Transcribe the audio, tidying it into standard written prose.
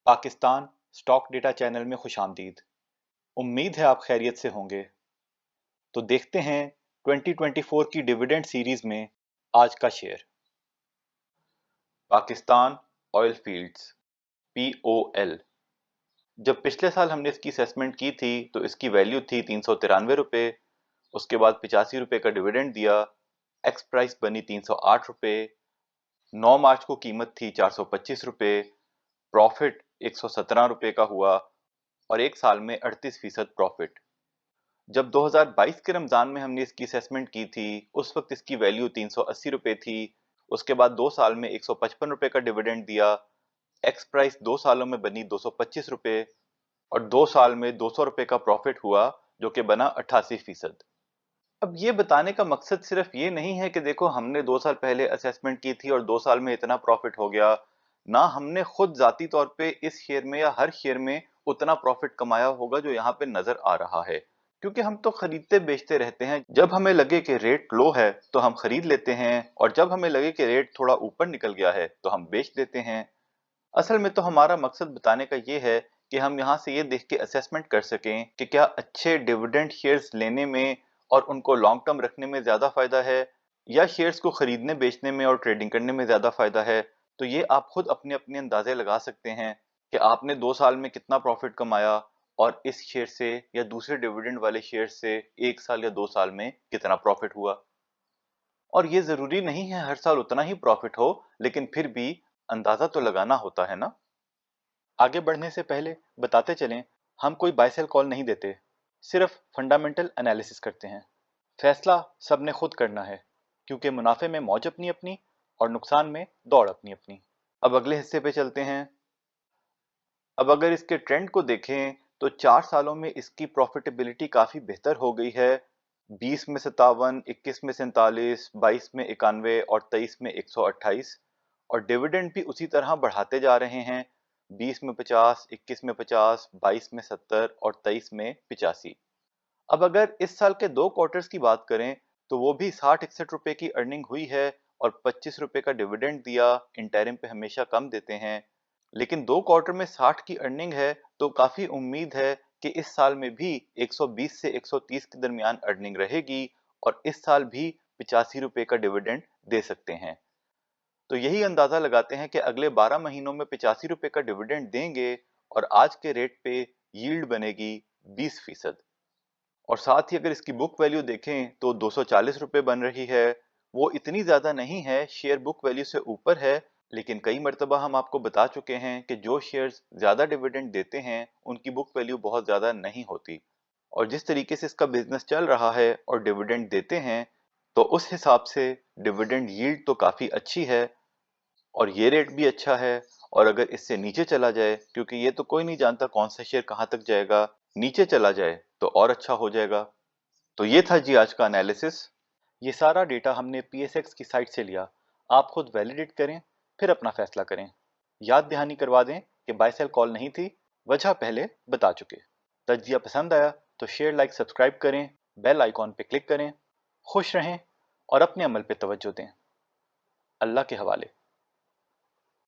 Pakistan stock data channel में खुशामदीद। उम्मीद है आप खैरियत से होंगे। तो देखते हैं 2024 की डिविडेंड सीरीज में आज का share. Pakistan oil fields POL। जब पिछले साल हमने इसकी असेसमेंट की थी तो इसकी वैल्यू थी 393 रुपये। उसके बाद 85 रुपये का डिविडेंड दिया। एक्स प्राइस बनी 308 रुपये। 9 मार्च को कीमत थी 425 रुपये। प्रॉफिट 117 रुपये का हुआ और एक साल में 38% प्रॉफिट। जब 2022 के रमजान में हमने इसकी असेसमेंट की थी उस वक्त इसकी वैल्यू 380 रुपये थी। उसके बाद 2 साल में 155 रुपये का डिविडेंड दिया। एक्स प्राइस 2 सालों में बनी 225 रुपये और 2 साल में 200 रुपये का प्रॉफिट हुआ जो कि बना 88%। अब ये बताने का मकसद सिर्फ ये नहीं है कि देखो हमने 2 साल पहले असेसमेंट की थी और 2 साल में इतना प्रॉफिट हो गया। ना हमने खुद जाती तौर पे इस शेयर में या हर शेयर में उतना प्रॉफिट कमाया होगा जो यहाँ पे नजर आ रहा है, क्योंकि हम तो खरीदते बेचते रहते हैं। जब हमें लगे कि रेट लो है तो हम खरीद लेते हैं और जब हमें लगे कि रेट थोड़ा ऊपर निकल गया है तो हम बेच देते हैं। असल में तो हमारा मकसद बताने का ये है कि हम यहाँ से ये देख के असेसमेंट कर सकें कि क्या अच्छे डिविडेंड शेयर्स लेने में और उनको लॉन्ग टर्म रखने में ज्यादा फायदा है या शेयर्स को खरीदने बेचने में और ट्रेडिंग करने में ज्यादा फायदा है। तो ये आप खुद अपने अपने अंदाजे लगा सकते हैं कि आपने 2 साल में कितना प्रॉफिट कमाया और इस शेयर से या दूसरे डिविडेंड वाले शेयर से 1 साल या 2 साल में कितना प्रॉफिट हुआ। और ये जरूरी नहीं है हर साल उतना ही प्रॉफिट हो, लेकिन फिर भी अंदाजा तो लगाना होता है ना। आगे बढ़ने से पहले बताते चलें, हम कोई बाय सेल कॉल नहीं देते, सिर्फ फंडामेंटल एनालिसिस करते हैं। फैसला सबने खुद करना है, क्योंकि मुनाफे में मौज अपनी अपनी और नुकसान में दौड़ अपनी अपनी। अब अगले हिस्से पे चलते हैं। अब अगर इसके ट्रेंड को देखें तो 4 सालों में इसकी प्रॉफिटेबिलिटी काफी बेहतर हो गई है। 20 में 57, 21 में 47, 22 में 91 और 23 में 128। और डिविडेंड भी उसी तरह बढ़ाते जा रहे हैं। 20 में 50, 21 में 50, 22 में 70 और 23 में 85। अब अगर इस साल के 2 क्वार्टर्स की बात करें तो वो भी 60-61 रुपए की अर्निंग हुई है और 25 रुपए का डिविडेंड दिया। इंटरिम पे हमेशा कम देते हैं, लेकिन 2 क्वार्टर में 60 की अर्निंग है तो काफी उम्मीद है कि इस साल में भी 120 से 130 के दरमियान अर्निंग रहेगी और इस साल भी 85 रुपए का डिविडेंड दे सकते हैं। तो यही अंदाजा लगाते हैं कि अगले 12 महीनों में 85 रुपए का डिविडेंड देंगे और आज के रेट पे यील्ड बनेगी 20%। और साथ ही अगर इसकी बुक वैल्यू देखें तो 240 रुपए बन रही है। वो इतनी ज्यादा नहीं है, शेयर बुक वैल्यू से ऊपर है, लेकिन कई मर्तबा हम आपको बता चुके हैं कि जो शेयर्स ज्यादा डिविडेंड देते हैं उनकी बुक वैल्यू बहुत ज्यादा नहीं होती। और जिस तरीके से इसका बिजनेस चल रहा है और डिविडेंड देते हैं तो उस हिसाब से डिविडेंड यील्ड तो काफी अच्छी है और ये रेट भी अच्छा है। और अगर इससे नीचे चला जाए, क्योंकि ये तो कोई नहीं जानता कौन सा शेयर कहां तक जाएगा, नीचे चला जाए तो और अच्छा हो जाएगा। तो ये था जी आज का एनालिसिस। ये सारा डेटा हमने PSX की साइट से लिया। आप खुद वैलिडेट करें, फिर अपना फैसला करें। याद दहानी करवा दें कि बाय सेल कॉल नहीं थी, वजह पहले बता चुके। तज्जिया पसंद आया तो शेयर, लाइक, सब्सक्राइब करें, बेल आइकॉन पे क्लिक करें। खुश रहें और अपने अमल पे तवज्जो दें। अल्लाह के हवाले।